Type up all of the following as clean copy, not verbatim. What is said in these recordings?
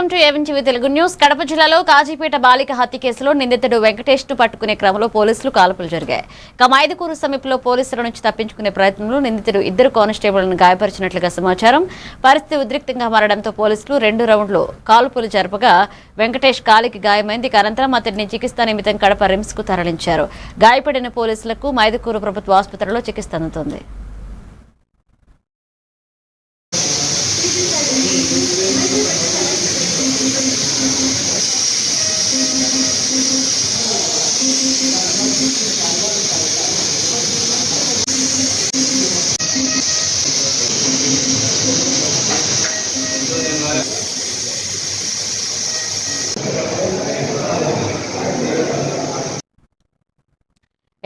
Welcome to ఏవెన్టీవీ Telugu news. Kadapa జిల్లాలో కాజీపేట బాలిక హత్య కేసులో నిందితుడు వెంకటేష్ ను పట్టుకునే క్రమంలో పోలీసులు కాల్పులు జరిగాయి. మైదుకూరు సమీపంలో పోలీసుల నుంచి తప్పించుకునే ప్రయత్నంలో నిందితుడు ఇద్దరు కానిస్టేబుళ్లను గాయపరిచినట్లుగా సమాచారం. పరిస్థితి ఉద్రిక్తంగా మారడంతో పోలీసులు 2 రౌండ్లు కాల్పులు జరపగా వెంకటేష్ కాలికి గాయమైంది. అనంతరం అతడిని చికిత్స నిమిత్తం కడప రిమ్స్ కు తరలించారు. గాయపడిన పోలీసులకు మైదుకూరు ప్రభుత్వ ఆసుపత్రిలో చికిత్స అందుతోంది.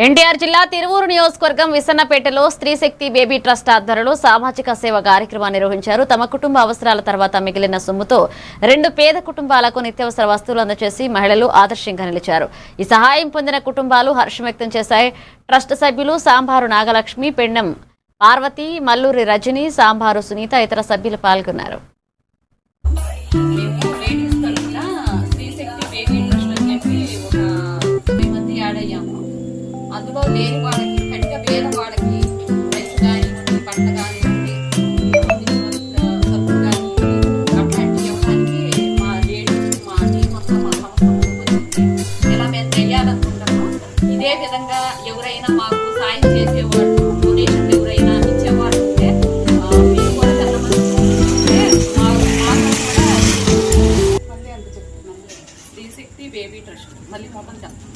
ఎన్టీఆర్ జిల్లా తిరువూరు నియోజకవర్గం విసన్నపేటలో స్త్రీశక్తి బేబీ ట్రస్ట్ ఆధ్వర్యంలో సామాజిక సేవ కార్యక్రమాన్ని నిర్వహించారు. తమ కుటుంబ అవసరాల తర్వాత మిగిలిన సొమ్ముతో 2 పేద కుటుంబాలకు నిత్యావసర వస్తువులు అందజేసి మహిళలు ఆదర్శంగా నిలిచారు. ఈ సహాయం పొందిన కుటుంబాలు హర్షం వ్యక్తం చేశాయి. ట్రస్ట్ సభ్యులు సాంబారు నాగలక్ష్మి, పెండం పార్వతి, మల్లూరి రజని, సాంబారు సునీత ఇతర సభ్యులు పాల్గొన్నారు. అందులో లేని వాళ్ళకి కట్టిన పేద వాళ్ళకి రైతు కానివ్వండి, పంట కానివ్వండి, సరుకు కానివ్వండి, అట్లాంటివి ఇవ్వడానికి మా లేడీస్ మా టీం మొత్తం మా సంస్థ ఇలా మేము తెలియాలనుకుంటున్నాం. ఇదే విధంగా ఎవరైనా మాకు సాయం చేసేవాళ్ళు, డొనేషన్ ఎవరైనా ఇచ్చేవాళ్ళు ఉంటే మీరు కూడా స్త్రీశక్తి బేబీ ట్రస్ట్ మళ్ళీ మొత్తం చెప్తాం.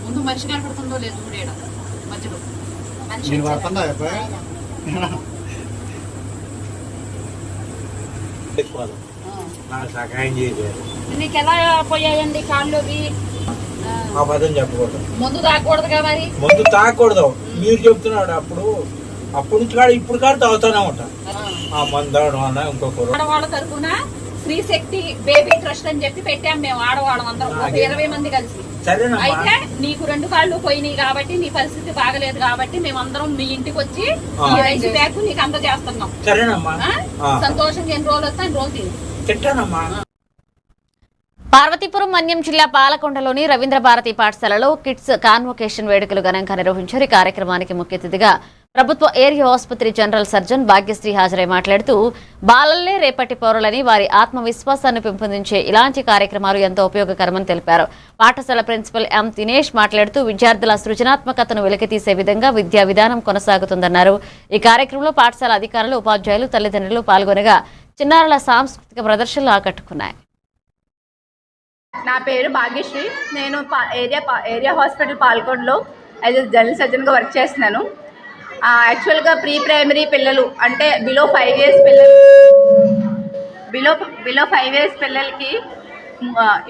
ముందు మనిషి కనపడుతుందో లేదు చూడేయడం మధ్యలో నీకు ఎలా పోయాయండి కాళ్ళలోకి? చెప్పకూడదు, ముందు తాగకూడదుగా. మరి ముందు తాగకూడదు మీరు చెప్తున్నాడు. అప్పుడు నుంచి కాడ ఇప్పుడు కాడ తాగుతానే ఉంటా. ఆ మందు ఇంకొక ఆడవాళ్ళ తరఫున స్త్రీశక్తి బేబీ ట్రస్ట్ అని చెప్పి పెట్టాం మేము, ఆడవాళ్ళం అందరం 20 మంది కలిసి. అయితే నీకు 2 కాళ్ళు పోయినాయి కాబట్టి నీ పరిస్థితి బాగలేదు కాబట్టి మేమందరం మీ ఇంటికి వచ్చి ఈ రైస్ బ్యాగ్ నీకు అందజేస్తున్నాం. సంతోషంగా ఎన్ని రోజులు వస్తా అన్ని రోజులు తింటానమ్మా. పార్వతీపురం మన్యం జిల్లా పాలకొండలోని రవీంద్ర భారతి పాఠశాలలో కిడ్స్ కాన్వొకేషన్ వేడుకలు ఘనంగా నిర్వహించారు. ఈ కార్యక్రమానికి ముఖ్య అతిథిగా ప్రభుత్వ ఏరియా ఆసుపత్రి జనరల్ సర్జన్ భాగ్యశ్రీ హాజరై మాట్లాడుతూ బాలల్లే రేపటి పౌరులని, వారి ఆత్మవిశ్వాసాన్ని పెంపొందించే ఇలాంటి కార్యక్రమాలు ఎంతో ఉపయోగకరమని తెలిపారు. పాఠశాల ప్రిన్సిపల్ ఎం దినేష్ మాట్లాడుతూ విద్యార్థుల సృజనాత్మకతను వెలికితీసే విధంగా విద్యా విధానం కొనసాగుతుందన్నారు. ఈ కార్యక్రమంలో పాఠశాల అధికారులు, ఉపాధ్యాయులు, తల్లిదండ్రులు పాల్గొనగా చిన్నారుల సాంస్కృతిక ప్రదర్శనలు ఆకట్టుకున్నాయి. నా పేరు భాగ్యశ్రీ. నేను ఏరియా హాస్పిటల్ పాల్కొండలో యాజ్ ఎ జనరల్ సర్జన్గా వర్క్ చేస్తున్నాను. యాక్చువల్గా ప్రీ ప్రైమరీ పిల్లలు అంటే బిలో 5 ఇయర్స్ పిల్లలు బిలో 5 ఇయర్స్ పిల్లలకి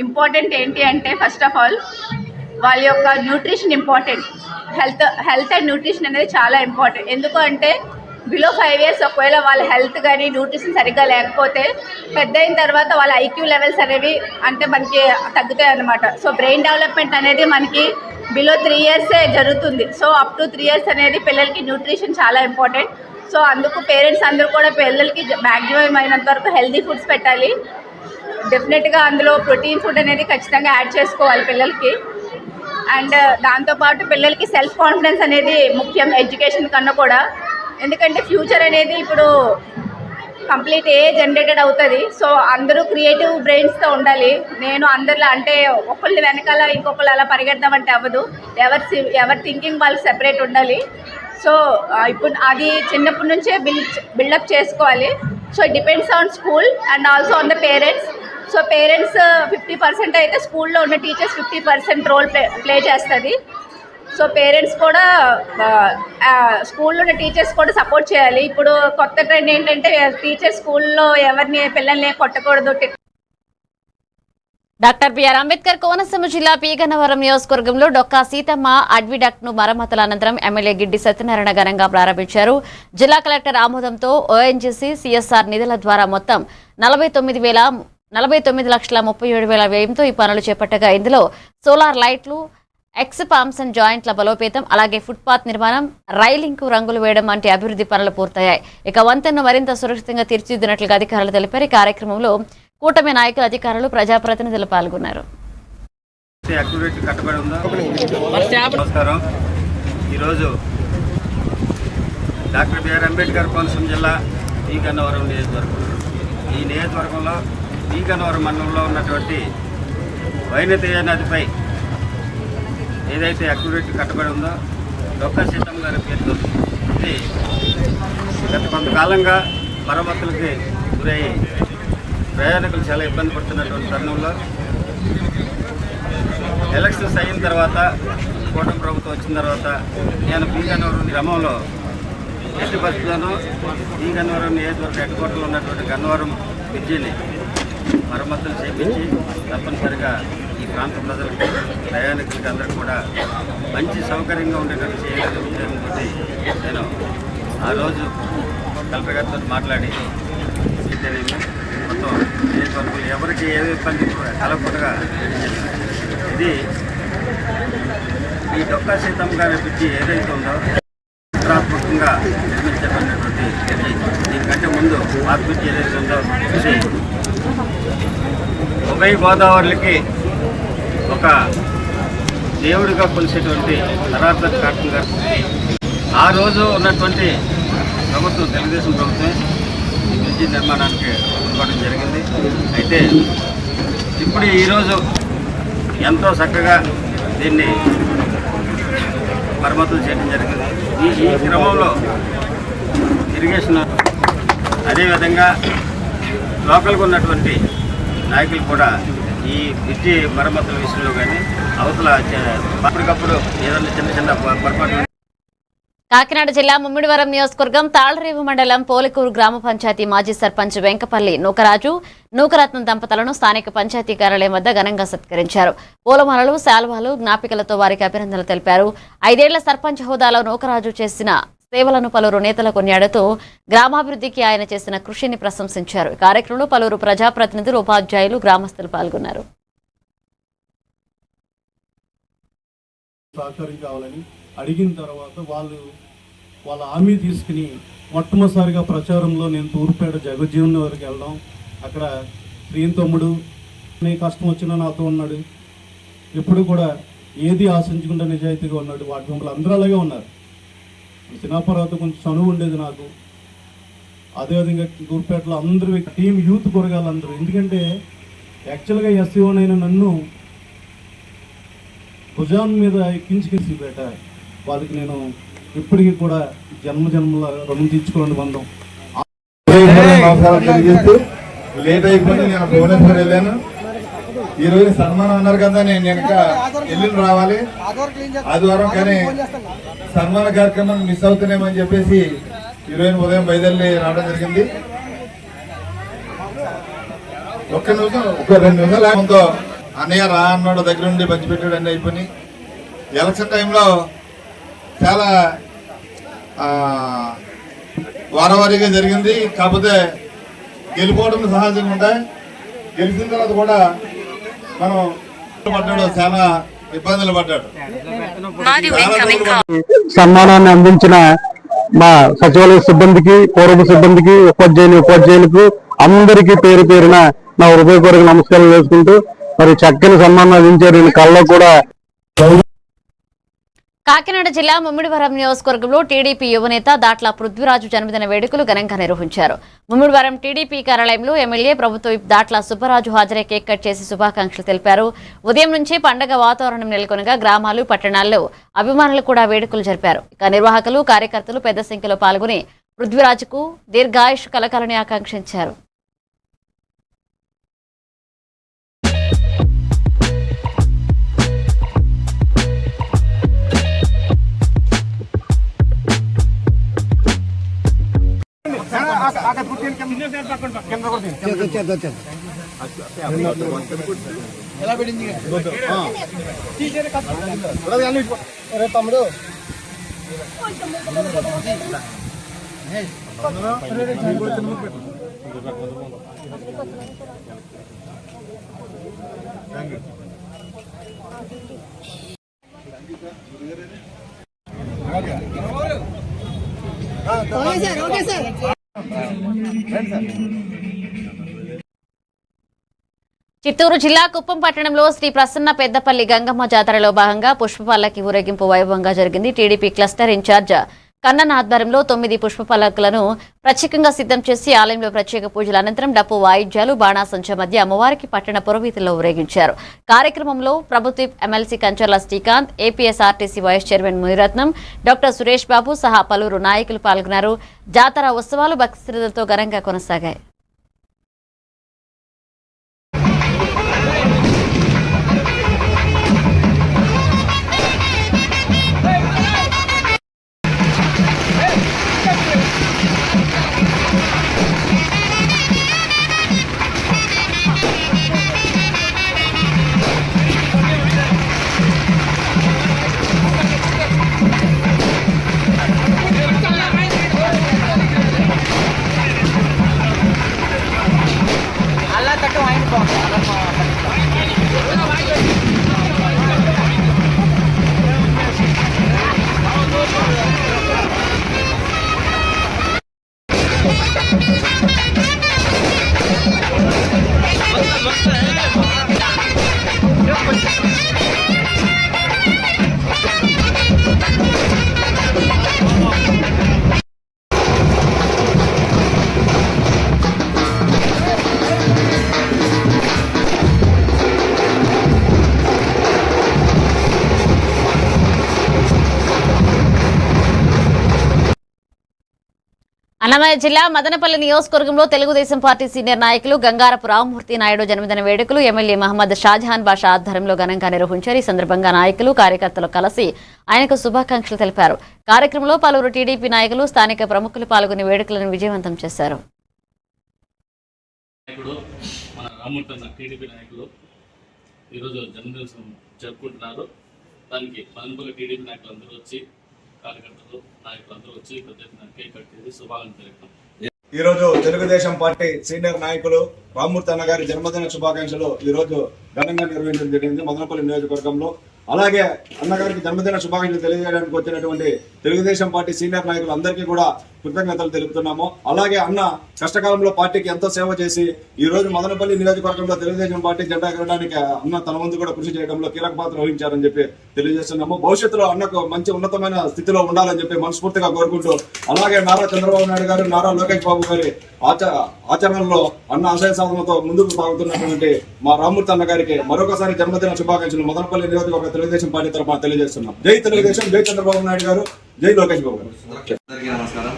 ఇంపార్టెంట్ ఏంటి అంటే ఫస్ట్ ఆఫ్ ఆల్ వాళ్ళ యొక్క nutrition important. Health and nutrition అనేది చాలా ఇంపార్టెంట్. ఎందుకు అంటే బిలో 5 ఇయర్స్ ఒకవేళ వాళ్ళ హెల్త్ కానీ న్యూట్రిషన్ సరిగ్గా లేకపోతే పెద్ద అయిన తర్వాత వాళ్ళ ఐక్యూ లెవెల్స్ అనేవి అంటే మనకి తగ్గుతాయి అన్నమాట. సో బ్రెయిన్ డెవలప్మెంట్ అనేది మనకి బిలో 3 ఇయర్సే జరుగుతుంది. సో అప్ టు 3 ఇయర్స్ అనేది పిల్లలకి న్యూట్రిషన్ చాలా ఇంపార్టెంట్. సో అందుకు పేరెంట్స్ అందరూ కూడా పిల్లలకి మ్యాక్సిమం అయినంత వరకు హెల్దీ ఫుడ్స్ పెట్టాలి. డెఫినెట్గా అందులో ప్రోటీన్ ఫుడ్ అనేది ఖచ్చితంగా యాడ్ చేసుకోవాలి పిల్లలకి. అండ్ దాంతోపాటు పిల్లలకి సెల్ఫ్ కాన్ఫిడెన్స్ అనేది ముఖ్యం ఎడ్యుకేషన్ కన్నా కూడా. ఎందుకంటే ఫ్యూచర్ అనేది ఇప్పుడు కంప్లీట్ జనరేటెడ్ అవుతుంది. సో అందరూ క్రియేటివ్ బ్రెయిన్స్తో ఉండాలి. నేను అందరిలో అంటే ఒకళ్ళు వెనకాల ఇంకొకళ్ళు అలా పరిగెడదామంటే అవ్వదు. ఎవరి థింకింగ్ వాళ్ళు సెపరేట్ ఉండాలి. సో ఇప్పుడు అది చిన్నప్పటి నుంచే బిల్డప్ చేసుకోవాలి. So it depends on school and also on the parents. So parents 50% అయితే స్కూల్లో ఉన్న టీచర్స్ 50% రోల్ ప్లే చేస్తుంది. సో పేరెంట్స్ కూడా స్కూల్లో ఉన్న టీచర్స్ కూడా సపోర్ట్ చేయాలి. ఇప్పుడు కొత్త ట్రెండ్ ఏంటంటే టీచర్స్ స్కూల్లో ఎవరిని పిల్లల్ని కొట్టకూడదు. డాక్టర్ బిఆర్ అంబేద్కర్ కోనసీమ జిల్లా పీగన్నవరం నియోజకవర్గంలో డొక్కా సీతమ్మ అడ్విడక్ట్ ను మరమ్మతుల అనంతరం ఎమ్మెల్యే గిడ్డి సత్యనారాయణ ఘనంగా ప్రారంభించారు. జిల్లా కలెక్టర్ ఆమోదంతో ఓఎన్జీసీ సిఎస్ఆర్ నిధుల ద్వారా మొత్తం 49,37,37 వ్యయంతో ఈ పనులు చేపట్టగా ఇందులో సోలార్ లైట్లు, ఎక్స్ పామ్సన్ జాయింట్ల బలోపేతం, అలాగే ఫుట్పాత్ నిర్మాణం, రైలింగ్ కు రంగులు వేయడం వంటి అభివృద్ధి పనులు పూర్తయ్యాయి. ఇక వంతెనను మరింత సురక్షితంగా తీర్చిదిద్దినట్లుగా అధికారులు తెలిపారు. ఈ కార్యక్రమంలో కూటమి నాయకులు, అధికారులు, ప్రజాప్రతినిధులు పాల్గొన్నారు. నమస్కారం. ఈరోజు డాక్టర్ బిఆర్ అంబేద్కర్ కోనసీమ జిల్లా ఈ గన్నవరం నియోజకవర్గం. ఈ నియోజకవర్గంలో ఈ గన్నవరం మండలంలో ఉన్నటువంటి వైనతేయ నదిపై ఏదైతే అక్యురేట్ కట్టబడి ఉందో డొక్కా సీతమ్మ గారి పేరుతో ఇది గత కొంతకాలంగా మరమ్మతులకి గురయ్యి ప్రయాణికులు చాలా ఇబ్బంది పడుతున్నటువంటి తరుణంలో ఎలక్షన్స్ అయిన తర్వాత కూటమి ప్రభుత్వం వచ్చిన తర్వాత నేను ఈ గన్నవరం గ్రామంలో ఎట్టి బస్సులోనూ ఈ గన్నవరం నియోజకవర్గ హెడ్ క్వార్టర్లో ఉన్నటువంటి గన్నవరం బ్రిడ్జిని మరమ్మతులు చేపించి తప్పనిసరిగా ఈ ప్రాంత ప్రజలకు, ప్రయాణికులకి అందరికీ కూడా మంచి సౌకర్యంగా ఉండేటట్టు చేయాలనే ఉద్దేశంతో నేను ఆ రోజు కలెక్టర్ గారితో మాట్లాడి మొత్తం నియోజకవర్గంలో ఎవరికి ఏ ఇబ్బంది కలగకుండా ఇది ఈ డొక్కా సీతమ్మ గారి బ్రిడ్జి ఏదైతే ఉందో చిత్రాత్మకంగా నిర్మించబడినటువంటి బ్రిడ్జి. దీనికంటే ముందు ఆ బ్రిడ్జి ఏదైతే ఉందో ఇది ఉభయ గోదావరికి ఒక దేవుడిగా కొలిసేటువంటి నరార్థక కాటన్ గారు ఆ రోజు ఉన్నటువంటి ప్రభుత్వం, తెలుగుదేశం ప్రభుత్వమే ఈ బ్రిడ్జి నిర్మాణానికి ఇవ్వడం జరిగింది. అయితే ఇప్పుడు ఈరోజు ఎంతో చక్కగా దీన్ని మరమ్మతులు చేయడం జరిగింది. ఈ క్రమంలో ఇరిగేషన్, అదేవిధంగా లోకల్గా ఉన్నటువంటి నాయకులు కూడా ఈ బ్రిడ్జి మరమ్మతుల విషయంలో కానీ అవతల అప్పటికప్పుడు ఏదైనా చిన్న చిన్న పొరపాటు. కాకినాడ జిల్లా ముమ్మిడివరం నియోజకవర్గం తాళ్లరేవు మండలం పోలికూరు గ్రామ పంచాయతీ మాజీ సర్పంచ్ వెంకపల్లి నూకరాజు, నూకరత్నం దంపతులను స్థానిక పంచాయతీ కార్యాలయం వద్ద ఘనంగా సత్కరించారు. పూలమాలలు, శాల్వాలు, జ్ఞాపికలతో వారికి అభినందనలు తెలిపారు. 5 ఏళ్ల సర్పంచ్ హోదాలో నూకరాజు చేసిన సేవలను పలువురు నేతలు కొనియాడుతూ గ్రామాభివృద్ధికి ఆయన చేసిన కృషిని ప్రశంసించారు. ఈ కార్యక్రమంలో పలువురు ప్రజాప్రతినిధులు, ఉపాధ్యాయులు, గ్రామస్తులు పాల్గొన్నారు. సహకారం కావాలని అడిగిన తర్వాత వాళ్ళ హామీ తీసుకుని మొట్టమొదటిసారిగా ప్రచారంలో నేను తూర్పేట జగజ్జీవన్ వరకు వెళ్ళడం, అక్కడ శ్రీన్ తమ్ముడు కష్టం వచ్చినా నాతో ఉన్నాడు. ఎప్పుడు కూడా ఏది ఆశించకుండా నిజాయితీగా ఉన్నాడు. వాటి మమ్మల్ని అందరూ అలాగే ఉన్నారు. సినాపర్వత కొంచెం చనువు ఉండేది నాకు. అదేవిధంగా తూర్పేటలో అందరూ టీం యూత్ కొరగాలి అందరూ. ఎందుకంటే యాక్చువల్గా ఎస్సీఓనైనా నన్ను భుజాన్ మీద ఎక్కించి పేట వాళ్ళకి నేను ఇప్పటికీ కూడా జన్మల రుణం తీర్చుకోవాలని బంధం. లేట్ అయిపోయింది. నేను భువనేశ్వర్ వెళ్ళాను. ఈ రోజు సన్మానం అన్నారు కదా, నేను వెనక ఎల్లుండి రావాలి ఆదివారం, కానీ సన్మాన కార్యక్రమం మిస్ అవుతున్నామని చెప్పేసి ఈరోజు ఉదయం బయలుదేరి రావడం జరిగింది. ఒక్క నిమిషం, ఒక 2 నిమిషాలు అన్నయ్య రా అన్నాడు, దగ్గర నుండి పంచిపెట్టాడు, అన్నీ అయిపోయి. ఎలక్షన్ టైంలో చాలా వారవారీగా జరిగింది. కాకపోతే గెలిపోవడం సహజంగా ఉంటాయి. గెలిచిన తర్వాత కూడా మనం పడ్డాడు, చాలా ఇబ్బందులు పడ్డాడు. సన్మానాన్ని అందించిన మా సచివాలయ సిబ్బందికి, పూర్వ సిబ్బందికి, ఉపాధ్యాయులకు అందరికీ పేరు పేరున నా హృదయపూర్వక నమస్కారం చేసుకుంటూ మరి చక్కని సన్మానం అందించారు. కళ్ళలో కూడా. కాకినాడ జిల్లా ముమ్మిడివరం నియోజకవర్గంలో టీడీపీ యువనేత దాట్ల పృథ్వీరాజు జన్మదిన వేడుకలు ఘనంగా నిర్వహించారు. ముమ్మిడివరం టీడీపీ కార్యాలయంలో ఎమ్మెల్యే, ప్రభుత్వ విప్ దాట్ల సుబ్బరాజు హాజరై కేక్ కట్ చేసి శుభాకాంక్షలు తెలిపారు. ఉదయం నుంచి పండగ వాతావరణం నెలకొనగా గ్రామాలు, పట్టణాల్లో అభిమానులు కూడా వేడుకలు జరిపారు. ఇక నిర్వాహకులు, కార్యకర్తలు పెద్ద సంఖ్యలో పాల్గొని పృథ్వీరాజుకు దీర్ఘాయుష్ కలకాలని ఆకాంక్షించారు. తమ్ముడు చిత్తూరు జిల్లా కుప్పం పట్టణంలో శ్రీ ప్రసన్న పెద్దపల్లి గంగమ్మ జాతరలో భాగంగా పుష్పపల్లకి ఊరేగింపు వైభవంగా జరిగింది. టీడీపీ క్లస్టర్ ఇన్ఛార్జ్ కన్నన్ ఆధ్వర్యంలో 9 పుష్పపల్లకులను ప్రత్యేకంగా సిద్ధం చేసి ఆలయంలో ప్రత్యేక పూజల అనంతరం డప్పు వాయిద్యాలు బాణాసంచ మధ్య అమ్మవారికి పట్టణ పురవీధుల్లో ఊరేగించారు. కార్యక్రమంలో ప్రభుత్వ MLC Kancharla Srikanth, APSRTC vice chairman Muniratnam, doctor Suresh Babu సహా పలువురు నాయకులు పాల్గొన్నారు. జాతర ఉత్సవాలు భక్తి శ్రద్ధలతో ఘనంగా కొనసాగాయి. అన్నమయ్య జిల్లా మదనపల్లి నియోజకవర్గంలో తెలుగుదేశం పార్టీ సీనియర్ నాయకులు గంగారపు రామ్మూర్తి నాయుడు జన్మదిన వేడుకలు ఎమ్మెల్యే మహమ్మద్ షాజహాన్ బాషా ఆధ్వర్యంలో ఘనంగా నిర్వహించారు. ఈ సందర్భంగా నాయకులు కార్యకర్తలు కలిసి ఆయనకు శుభాకాంక్షలు తెలిపారు. కార్యక్రమంలో పలువురు టీడీపీ నాయకులు, స్థానిక ప్రముఖులు పాల్గొని వేడుకలను విజయవంతం చేశారు. ఈ రోజు తెలుగుదేశం పార్టీ సీనియర్ నాయకులు రామ్మూర్తి అన్న గారి జన్మదిన శుభాకాంక్షలు ఈ రోజు ఘనంగా నిర్వహించడం జరిగింది మదనపల్లి నియోజకవర్గంలో. అలాగే అన్నగారికి జన్మదిన శుభాకాంక్షలు తెలియజేయడానికి వచ్చినటువంటి తెలుగుదేశం పార్టీ సీనియర్ నాయకులు అందరికీ కూడా కృతజ్ఞతలు తెలుపుతున్నాము. అలాగే అన్న కష్టకాలంలో పార్టీకి ఎంతో సేవ చేసి ఈ రోజు మదనపల్లి నియోజకవర్గంలో తెలుగుదేశం పార్టీ జెండా ఎగరడానికి అన్న తన వంతు కూడా కృషి చేయడంలో కీలక పాత్ర వహించారని చెప్పి తెలియజేస్తున్నాము. భవిష్యత్తులో అన్నకు మంచి ఉన్నతమైన స్థితిలో ఉండాలని చెప్పి మనస్ఫూర్తిగా కోరుకుంటూ, అలాగే నారా చంద్రబాబు నాయుడు గారు, నారా లోకేష్ బాబు గారి ఆచరణలో అన్న ఆశయ సాధనతో ముందుకు సాగుతున్నటువంటి మా రామ్మూర్తి అన్న గారికి మరొకసారి జన్మదిన శుభాకాంక్షలు మదనపల్లి నియోజకవర్గ తెలుగుదేశం పార్టీ తరఫున తెలియజేస్తున్నాం. జై తెలుగుదేశం, జై చంద్రబాబు నాయుడు గారు, జై లోకేష్ బాబు గారు. అందరికీ నమస్కారం.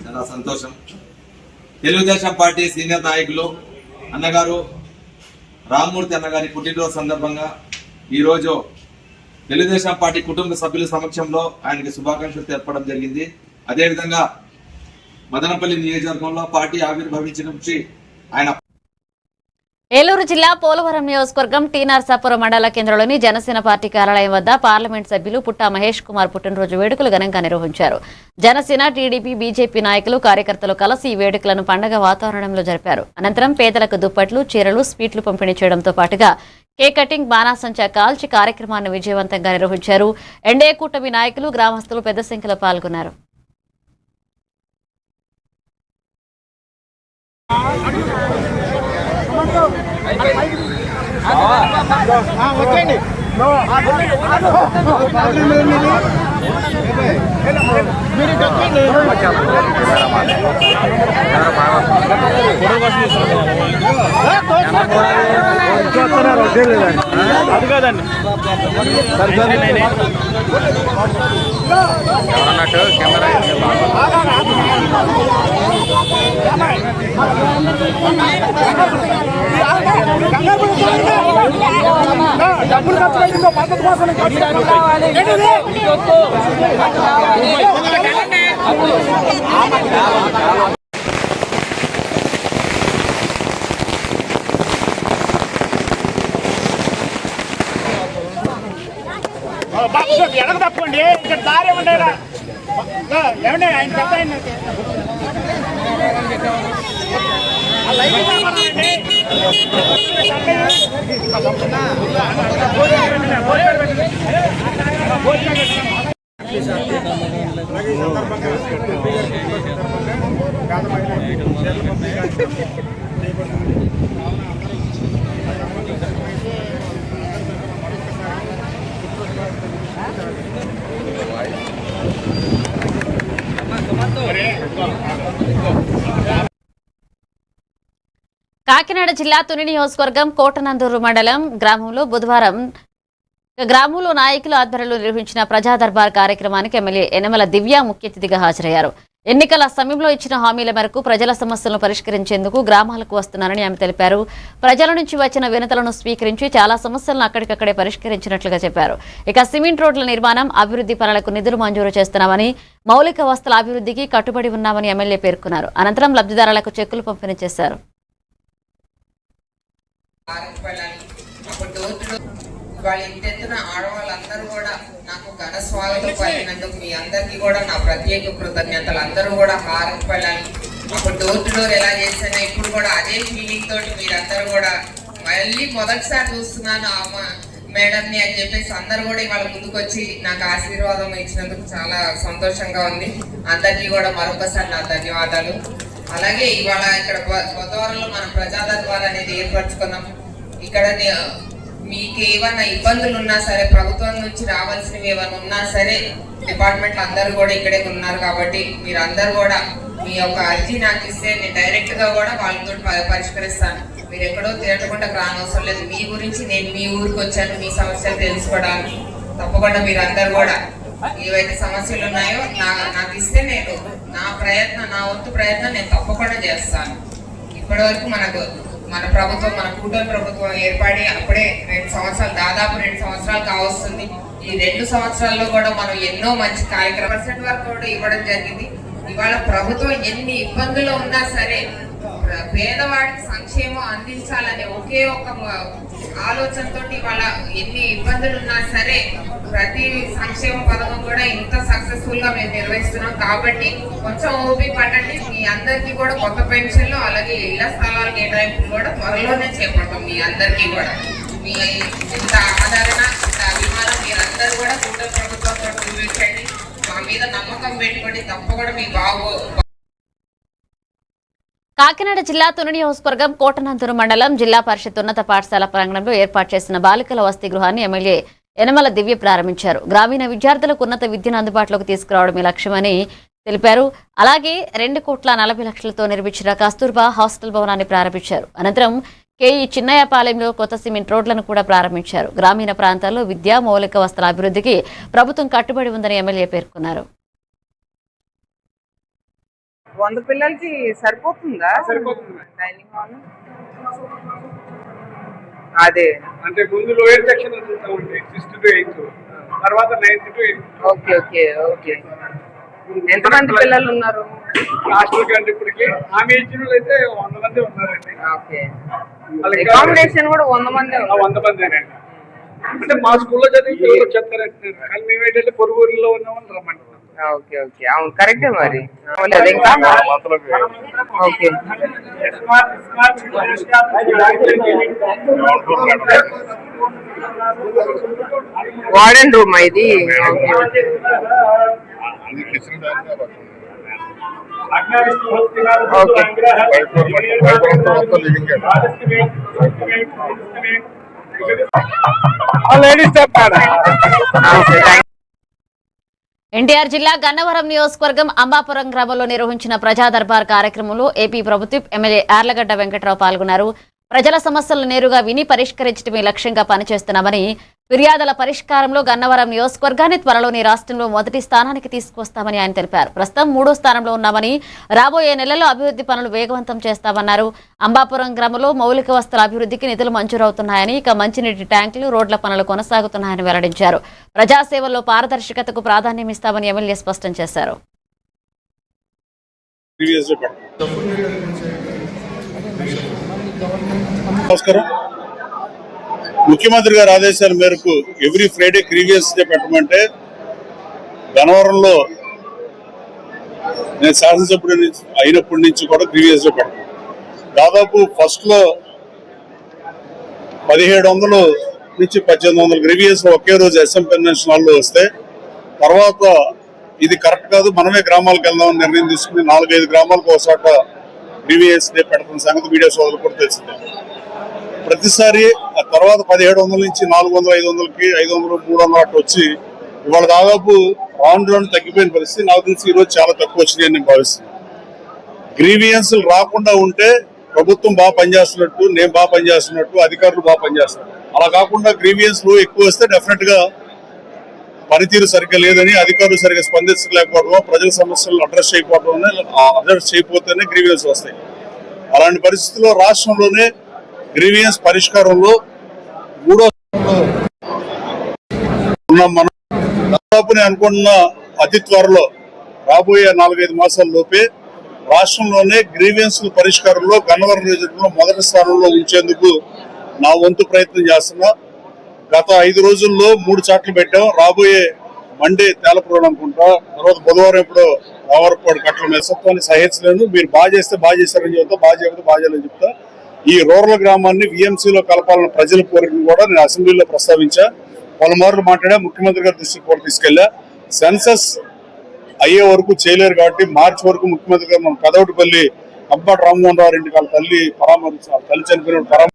చాలా సంతోషం. తెలుగుదేశం పార్టీ సీనియర్ నాయకులు అన్నగారు రామ్మూర్తి అన్నగారి పుట్టినరోజు సందర్భంగా ఈరోజు తెలుగుదేశం పార్టీ కుటుంబ సభ్యుల సమక్షంలో ఆయనకి శుభాకాంక్షలు తెలపడం జరిగింది. అదేవిధంగా మదనపల్లి నియోజకవర్గంలో పార్టీ ఆవిర్భవించిన నుంచి ఆయన ఏలూరు జిల్లా పోలవరం నియోజకవర్గం టీ నరసాపురం మండల కేంద్రంలోని జనసేన పార్టీ కార్యాలయం వద్ద పార్లమెంట్ సభ్యులు పుట్టా మహేష్ కుమార్ పుట్టినరోజు వేడుకలు ఘనంగా నిర్వహించారు. జనసేన, టీడీపీ, బీజేపీ నాయకులు, కార్యకర్తలు కలిసి ఈ వేడుకలను పండగ వాతావరణంలో జరిపారు. అనంతరం పేదలకు దుప్పట్లు, చీరలు, స్వీట్లు పంపిణీ చేయడంతో పాటుగా కేక్ కటింగ్, బాణాసంచా కాల్చి కార్యక్రమాన్ని విజయవంతంగా నిర్వహించారు. ఎన్డీఏ కూటమి నాయకులు, గ్రామస్తులు పెద్ద సంఖ్యలో పాల్గొన్నారు. అది కాదండి డబ్బులు ఖర్చు పెట్టిందో పద్ధతి కోసం ఎడగ తప్పండి, ఇక్కడ దారి ఉండేరా ఏమండి ఆయన పెద్ద ఆయన కాకినాడ జిల్లా తుని నియోజకవర్గం కోటనందూరు మండలం గ్రామంలో బుధవారం గ్రామంలో నాయకుల ఆధ్వర్యంలో నిర్వహించిన ప్రజా దర్బార్ కార్యక్రమానికి ఎమ్మెల్యే యనమల దివ్య ముఖ్య అతిథిగా హాజరయ్యారు. ఎన్నికల సమయంలో ఇచ్చిన హామీల మేరకు ప్రజల సమస్యలను పరిష్కరించేందుకు గ్రామాలకు వస్తున్నారని ఆమె తెలిపారు. ప్రజల నుంచి వచ్చిన వినతులను స్వీకరించి చాలా సమస్యలను అక్కడికక్కడే పరిష్కరించినట్లుగా చెప్పారు. ఇక సిమెంట్ రోడ్ల నిర్మాణం, అభివృద్ధి పనులకు నిధులు మంజూరు చేస్తున్నామని, మౌలిక వసతుల అభివృద్ధికి కట్టుబడి ఉన్నామని ఎమ్మెల్యే పేర్కొన్నారు. అనంతరం లబ్ధిదారులకు చెక్కులు పంపిణీ చేశారు. వాళ్ళ ఇంటెత్తున ఆడవాళ్ళందరూ కూడా నాకు ఘన స్వాగతం పలికినందుకు మీ అందరికీ కూడా నా ప్రత్యేక కృతజ్ఞతలు. అందరూ కూడా హారతి పడాలి. అప్పుడు డోర్ టు డోర్ ఎలా చేసినా ఇప్పుడు కూడా అదే ఫీలింగ్ తోటి మీరందరూ కూడా మళ్ళీ మొదటిసారి చూస్తున్నాను మేడంని అని చెప్పేసి అందరూ కూడా ఇవాళ ముందుకొచ్చి నాకు ఆశీర్వాదం ఇచ్చినందుకు చాలా సంతోషంగా ఉంది. అందరికీ కూడా మరొకసారి నా ధన్యవాదాలు. అలాగే ఇవాళ ఇక్కడ కొత్తవరంలో మనం ప్రజా దర్బార్ అనేది ఏర్పరచుకున్నాం. ఇక్కడ మీకు ఏమైనా ఇబ్బందులు ఉన్నా సరే, ప్రభుత్వం నుంచి రావాల్సినవి ఏమైనా ఉన్నా సరే, డిపార్ట్మెంట్లు అందరూ కూడా ఇక్కడే ఉన్నారు కాబట్టి మీరు అందరూ కూడా మీ యొక్క అర్జీ నాకు ఇస్తే నేను డైరెక్ట్ గా కూడా వాళ్ళతో పరిష్కరిస్తాను. మీరు ఎక్కడో తిరగకుండా రానవసరం లేదు. మీ గురించి నేను మీ ఊరికి వచ్చాను, మీ సమస్యలు తెలుసుకోవడానికి. తప్పకుండా మీరు అందరు కూడా ఏవైతే సమస్యలు ఉన్నాయో నాకు ఇస్తే నేను నా వంతు ప్రయత్నం నేను తప్పకుండా చేస్తాను. ఇప్పటి వరకు మన ప్రభుత్వం, మన కూటమి ప్రభుత్వం ఏర్పడి అప్పుడే 2 సంవత్సరాలు, దాదాపు 2 సంవత్సరాలు కావస్తుంది. ఈ 2 సంవత్సరాల్లో కూడా మనం ఎన్నో మంచి కార్యక్రమాలు వరకు కూడా ఇవ్వడం జరిగింది. ఇవాళ ప్రభుత్వం ఎన్ని ఇబ్బందులు ఉన్నా సరే పేదవాడికి సంక్షేమం అందించాలనే ఒకే ఒక ఆలోచనతో ఇవాళ ఎన్ని ఇబ్బందులు ఉన్నా సరే ప్రతి సంక్షేమ పథకం కూడా ఇంత సక్సెస్ఫుల్ గా మేము నిర్వహిస్తున్నాం. కాబట్టి కొంచెం ఓపిక పట్టండి. మీ అందరికీ కూడా కొత్త పెన్షన్లు, అలాగే ఇళ్ల స్థలాల కేటాయింపులు కూడా త్వరలోనే చేపడతాం. మీ అందరికీ కూడా మీ ఇంత ఆదరణ, ఇంత అభిమానం మీరందరూ కూడా కూటమి ప్రభుత్వంతో చూపించండి. మా మీద నమ్మకం పెట్టుకోండి. తప్పకుండా మీ కాకినాడ జిల్లా తుని నియోజకవర్గం కోటనందూరు మండలం జిల్లా పరిషత్ ఉన్నత పాఠశాల ప్రాంగణంలో ఏర్పాటు చేసిన బాలికల వసతి గృహాన్ని ఎమ్మెల్యే యనమల దివ్య ప్రారంభించారు. గ్రామీణ విద్యార్థులకు ఉన్నత విద్యను అందుబాటులోకి తీసుకురావడమే లక్ష్యమని తెలిపారు. అలాగే 2,40,00,000తో నిర్మించిన కస్తూర్బా హాస్టల్ భవనాన్ని ప్రారంభించారు. అనంతరం కేఈ చిన్నయ్యపాలెంలో కొత్త సిమెంట్ రోడ్లను కూడా ప్రారంభించారు. గ్రామీణ ప్రాంతాల్లో విద్యా, మౌలిక వసతుల అభివృద్ధికి ప్రభుత్వం కట్టుబడి ఉందని ఎమ్మెల్యే పేర్కొన్నారు. 100 పిల్లలకి సరిపోతుందా? డైనింగ్ హాల్ అదే అంటే ముందు లోయర్ సెక్షన్ ఉంటుంది 6th to 8th, తర్వాత 9th to 8th. Okay okay okay. ఎంతమంది పిల్లలు ఉన్నారు హాస్టల్ కంటే? ఇప్పటికి ఆమె ఇచ్చిన వాళ్ళు అయితే 100 మంది ఉన్నారండి. ఓకే. అకామిడేషన్ కూడా 100 మంది? 100 మందేనండి. అంటే మా స్కూల్లో చదివి పిల్లలు వచ్చేస్తారంటే, కానీ మేము ఏంటంటే పొరుగు ఊరిలో ఉన్నామని రమ్మంటున్నాం. ఓకే ఓకే, అవును కరెక్టే. మరి ఇంకా ఓకే. వార్డెన్ రూమ్ ఇది? ఓకే. ఎన్టీఆర్ జిల్లా గన్నవరం నియోజకవర్గం అంబాపురం గ్రామంలో నిర్వహించిన ప్రజా దర్బార్ కార్యక్రమంలో ఏపీ ప్రభుత్వ ఎమ్మెల్యే యార్లగడ్డ వెంకట్రావు పాల్గొన్నారు. ప్రజల సమస్యలను నేరుగా విని పరిష్కరించడమే లక్ష్యంగా పనిచేస్తున్నామని, ఫిర్యాదుల పరిష్కారంలో గన్నవరం నియోజకవర్గాన్ని త్వరలోని రాష్ట్రంలో మొదటి స్థానానికి తీసుకొస్తామని ఆయన తెలిపారు. ప్రస్తుతం 3వ స్థానంలో ఉన్నామని, రాబోయే నెలల్లో అభివృద్ధి పనులు వేగవంతం చేస్తామన్నారు. అంబాపురం గ్రామంలో మౌలిక వసతుల అభివృద్ధికి నిధులు మంజూరవుతున్నాయని, ఇక మంచినీటి ట్యాంకులు, రోడ్ల పనులు కొనసాగుతున్నాయని వెల్లడించారు. ప్రజాసేవల్లో పారదర్శకతకు ప్రాధాన్యం ఇస్తామని ఎమ్మెల్యే స్పష్టం చేశారు. నమస్కారం. ముఖ్యమంత్రి గారి ఆదేశాల మేరకు ఎవ్రీ ఫ్రైడే గ్రీవియన్స్ డే పెట్టమంటే గన్నవరంలో నేను శాసనసభ్యుడు అయినప్పటి నుంచి కూడా గ్రీవియన్స్ డే పెట్టాను. దాదాపు ఫస్ట్ లో 1700 నుంచి 1800 గ్రీవియన్స్ ఒకే రోజు ఎస్ఎం కన్వెన్షన్ హాల్లో వస్తే, తర్వాత ఇది కరెక్ట్ కాదు, మనమే గ్రామాలకు వెళ్దామని నిర్ణయం తీసుకుని 4-5 గ్రామాలకు ఒకసాట గ్రీవియన్స్ డే పెడుతున్న సంగతి మీడియా సోదరులు కూడా తెలిసిందే. ప్రతిసారి ఆ తర్వాత 1700 నుంచి 400, 500కి 500, 300 అట్టు వచ్చి ఇవాళ దాదాపు రాను తగ్గిపోయిన పరిస్థితి. నాకు తెలిసి ఈరోజు చాలా తక్కువ వచ్చినాయని నేను భావిస్తున్నాను. గ్రీవియన్స్లు రాకుండా ఉంటే ప్రభుత్వం బాగా పనిచేస్తున్నట్టు, నేను బాగా పనిచేస్తున్నట్టు, అధికారులు బాగా పనిచేస్తున్నారు. అలా కాకుండా గ్రీవియన్స్లు ఎక్కువ వస్తే డెఫినెట్ గా పనితీరు సరిగ్గా లేదని, అధికారులు సరిగ్గా స్పందించలేకపోవడం, ప్రజల సమస్యలను అడ్రస్ చేయకపోతేనే గ్రీవియన్స్ వస్తాయి. అలాంటి పరిస్థితుల్లో రాష్ట్రంలోనే గ్రీవియన్స్ పరిష్కారంలో 3వ ఉన్నాం మనం. దాదాపు నేను అనుకుంటున్న అతి త్వరలో రాబోయే 4-5 మాసాల లోపే రాష్ట్రంలోనే గ్రీవియన్స్ పరిష్కారంలో గన్నవరం నియోజకవర్గంలో మొదటి స్థానంలో ఉంచేందుకు నా వంతు ప్రయత్నం చేస్తున్నా. గత 5 రోజుల్లో 3 చాట్లు పెట్టాం. రాబోయే మండే తేలపురం అనుకుంటా, తర్వాత బుధవారం ఎప్పుడో రావరపాడు కట్టల మెసత్వాన్ని సహించలేను. మీరు బాగా చేస్తే బాగా చేస్తారని చెప్తా, బాగా చేయకపోతే బాగా చేయాలని చెప్తా. ఈ రూరల్ గ్రామాన్ని VMCలో కలపాలన్న ప్రజల కోరికను కూడా నేను అసెంబ్లీలో ప్రస్తావించా. పలుమార్లు మాట్లాడా, ముఖ్యమంత్రి గారి దృష్టికి కూడా తీసుకెళ్లా. సెన్సస్ అయ్యే వరకు చేయలేరు కాబట్టి మార్చి వరకు ముఖ్యమంత్రి గారు మన పెదవటిపల్లి కంపాటి రామ్మోహన్ రావు ఇంటికి వాళ్ళ తల్లి చనిపోయిన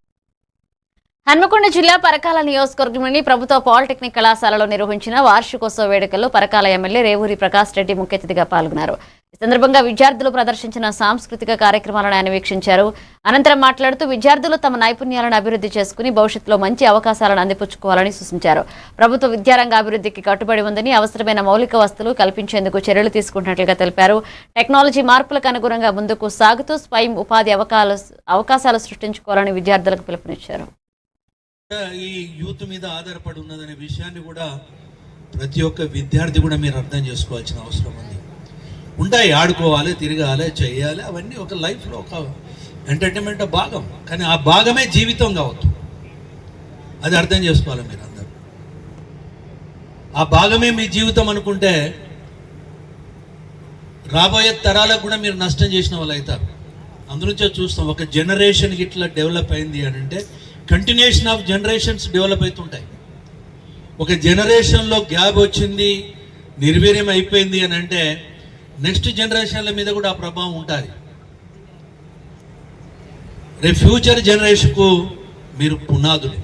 హన్మకొండ జిల్లా పరకాల నియోజకవర్గంలోని ప్రభుత్వ పాలిటెక్నిక్ కళాశాలలో నిర్వహించిన వార్షికోత్సవ వేడుకల్లో పరకాల ఎమ్మెల్యే రేవూరి ప్రకాష్ రెడ్డి ముఖ్య అతిథిగా పాల్గొన్నారు. ఈ సందర్భంగా విద్యార్థులు ప్రదర్శించిన సాంస్కృతిక కార్యక్రమాలను ఆయన వీక్షించారు. అనంతరం మాట్లాడుతూ విద్యార్థులు తమ నైపుణ్యాలను అభివృద్ధి చేసుకుని భవిష్యత్తులో మంచి అవకాశాలను అందిపుచ్చుకోవాలని సూచించారు. ప్రభుత్వ విద్యారంగ అభివృద్ధికి కట్టుబడి ఉందని, అవసరమైన మౌలిక వసతులు కల్పించేందుకు చర్యలు తీసుకుంటున్నట్లుగా తెలిపారు. టెక్నాలజీ మార్పులకు అనుగుణంగా ముందుకు సాగుతూ స్వయం ఉపాధి అవకాశాలు సృష్టించుకోవాలని విద్యార్థులకు పిలుపునిచ్చారు. ఈ యూత్ మీద ఆధారపడి ఉన్నదనే విషయాన్ని కూడా ప్రతి ఒక్క విద్యార్థి కూడా మీరు అర్థం చేసుకోవాల్సిన అవసరం ఉంది. ఉంటాయి, ఆడుకోవాలి, తిరగాలి, చేయాలి, అవన్నీ ఒక లైఫ్లో ఒక ఎంటర్టైన్మెంట్ భాగం. కానీ ఆ భాగమే జీవితం కావద్దు, అది అర్థం చేసుకోవాలి మీరు అందరూ. ఆ భాగమే మీ జీవితం అనుకుంటే రాబోయే తరాలకు కూడా మీరు నష్టం చేసిన వాళ్ళు అవుతారు. అందునుంచే చూస్తాం, ఒక జనరేషన్కి ఇట్లా డెవలప్ అయింది అని అంటే కంటిన్యూషన్ ఆఫ్ జనరేషన్స్ డెవలప్ అవుతుంటాయి. ఒక జనరేషన్లో గ్యాప్ వచ్చింది, నిర్వీర్యం అయిపోయింది అని అంటే నెక్స్ట్ జనరేషన్ల మీద కూడా ఆ ప్రభావం ఉంటుంది. రేపు ఫ్యూచర్ జనరేషన్కు మీరు పునాదులు.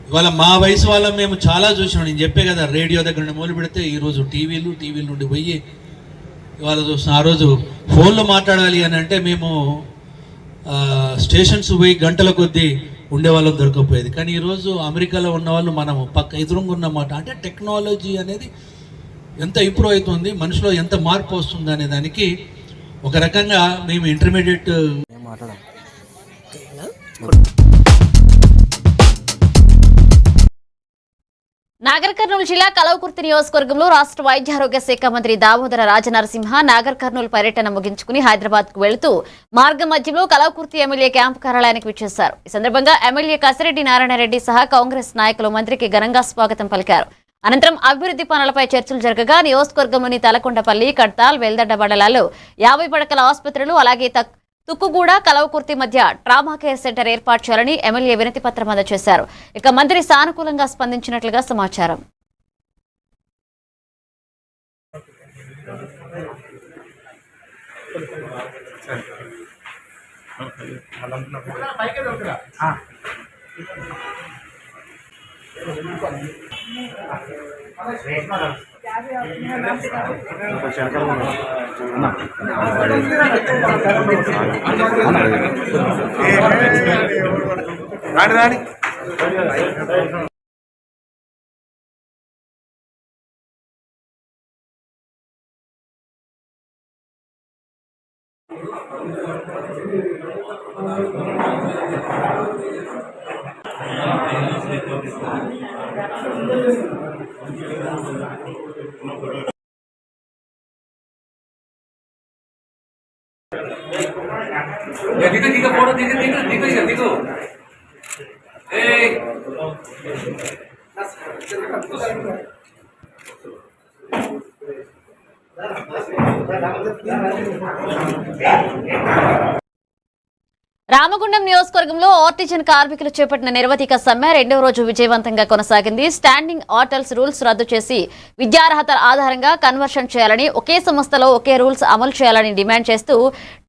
ఇవాళ మా వయసు వాళ్ళం మేము చాలా చూసాం. నేను చెప్పే కదా, రేడియో దగ్గర నుండి మొదలు పెడితే ఈరోజు టీవీల నుండి పోయి ఇవాళ చూస్తున్నాం. ఆ రోజు ఫోన్లో మాట్లాడాలి అని అంటే మేము స్టేషన్స్ పోయి గంటల కొద్దీ ఉండేవాళ్ళం దొరకకపోయేది. కానీ ఈరోజు అమెరికాలో ఉన్న వాళ్ళు మనము పక్క ఎదురుగా ఉన్నమాట. అంటే టెక్నాలజీ అనేది ఎంత ఇంప్రూవ్ అవుతుంది, మనిషిలో ఎంత మార్పు వస్తుంది అనే దానికి ఒక రకంగా మేము ఇంటర్మీడియట్ నాగర్ కర్నూలు జిల్లా కలవకుర్తి నియోజకవర్గంలో రాష్ట్ర వైద్య ఆరోగ్య శాఖ మంత్రి దామోదర రాజనరసింహ నాగర్ కర్నూలు పర్యటన ముగించుకుని హైదరాబాద్ కు వెళుతూ మార్గ మధ్యలో కలవకుర్తి ఎమ్మెల్యే క్యాంపు కార్యాలయానికి విచ్చేశారు. ఈ సందర్భంగా ఎమ్మెల్యే కసిరెడ్డి నారాయణరెడ్డి సహా కాంగ్రెస్ నాయకులు మంత్రికి ఘనంగా స్వాగతం పలికారు. అనంతరం అభివృద్ధి పనులపై చర్చలు జరగగా నియోజకవర్గంలోని తలకొండపల్లి, కడ్తాల్, వెల్దడ్డ మండలాల్లో 50 పడకల ఆసుపత్రులు, అలాగే తుక్కుగూడ, కలవకుర్తి మధ్య ట్రామా కేర్ సెంటర్ ఏర్పాటు చేయాలని ఎమ్మెల్యే వినతి పత్రం అందజేశారు. ఇక మంత్రి సానుకూలంగా స్పందించినట్లుగా సమాచారం. రాని దిగు ఫోటో దిగు రామగుండం నియోజకవర్గంలో ఆర్టిజన్ కార్మికులు చేపట్టిన నిరవధిక సమ్మె 2వ రోజు విజయవంతంగా కొనసాగింది. స్టాండింగ్ ఆర్టల్స్ రూల్స్ రద్దు చేసి విద్యార్హతల ఆధారంగా కన్వర్షన్ చేయాలని, ఒకే సంస్థలో ఒకే రూల్స్ అమలు చేయాలని డిమాండ్ చేస్తూ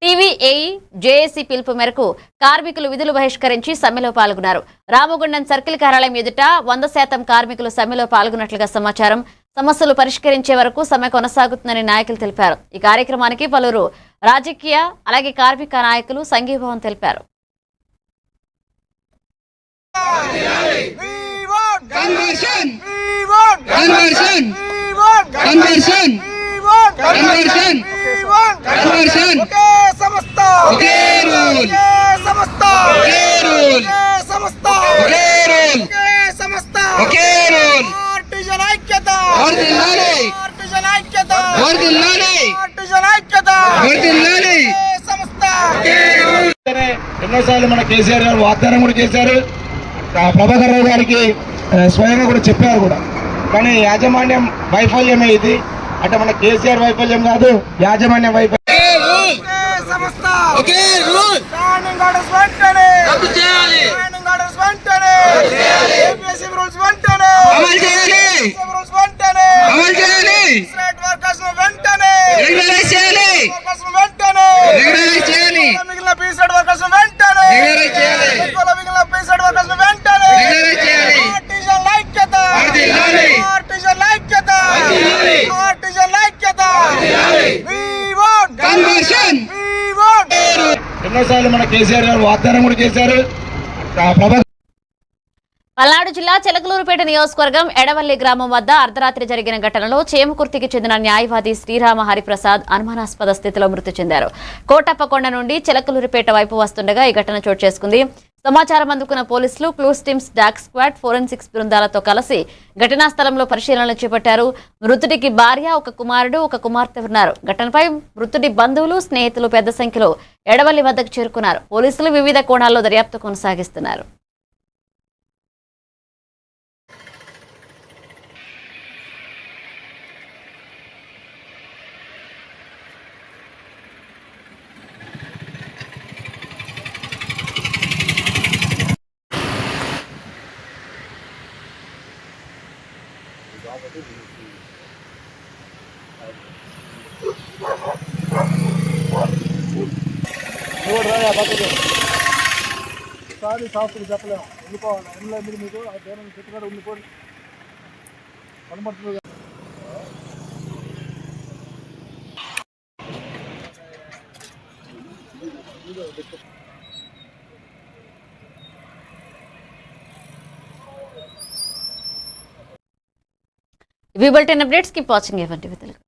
టీవీఏఈ జేఏసీ పిలుపు మేరకు కార్మికులు విధులు బహిష్కరించి సమ్మెలో పాల్గొన్నారు. రామగుండం సర్కిల్ కార్యాలయం ఎదుట 100% కార్మికులు సమ్మెలో పాల్గొన్నట్లుగా సమాచారం. సమస్యలు పరిష్కరించే వరకు సమ్మె కొనసాగుతుందని నాయకులు తెలిపారు. ఈ కార్యక్రమానికి పలువురు రాజకీయ అలాగే కార్మిక నాయకులు సంఘీభావం తెలిపారు. ఎన్నోసార్లు మన కేసీఆర్ గారు వాగ్దానం కూడా చేశారు, ప్రభాకర్ రావు గారికి స్వయంగా కూడా చెప్పారు కూడా. కానీ యాజమాన్యం వైఫల్యమే ఇది. అంటే మన కేసీఆర్ వైఫల్యం కాదు, యాజమాన్యం వైఫల్యం. ఎన్నోసార్లు మన కేసీఆర్ గారు వాగ్దానం కూడా చేశారు. పల్నాడు జిల్లా చిలకలూరుపేట నియోజకవర్గం ఎడవల్లి గ్రామం వద్ద అర్ధరాత్రి జరిగిన ఘటనలో చేమకుర్తికి చెందిన న్యాయవాది శ్రీరామ హరిప్రసాద్ అనుమానాస్పద స్థితిలో మృతి చెందారు. కోటప్పకొండ నుండి చిలకలూరుపేట వైపు వస్తుండగా ఈ ఘటన చోటు చేసుకుంది. సమాచారం అందుకున్న పోలీసులు, clues teams, dog squad, forensics బృందాలతో కలిసి ఘటనా స్థలంలో పరిశీలన చేపట్టారు. మృతుడికి భార్య, ఒక కుమారుడు, ఒక కుమార్తె ఉన్నారు. ఘటనపై మృతుడి బంధువులు, స్నేహితులు పెద్ద సంఖ్యలో ఎడవల్లి వద్దకు చేరుకున్నారు. పోలీసులు వివిధ కోణాల్లో దర్యాప్తు కొనసాగిస్తున్నారు. చెప్పలేము ఉండిపోవాలి. అందులో మీకు ఆ దేవుని చెట్టుకాడ ఉండిపోయి కనబడుతుంది. ఇవి bulletin updates. Keep watching A1 TV Telugu.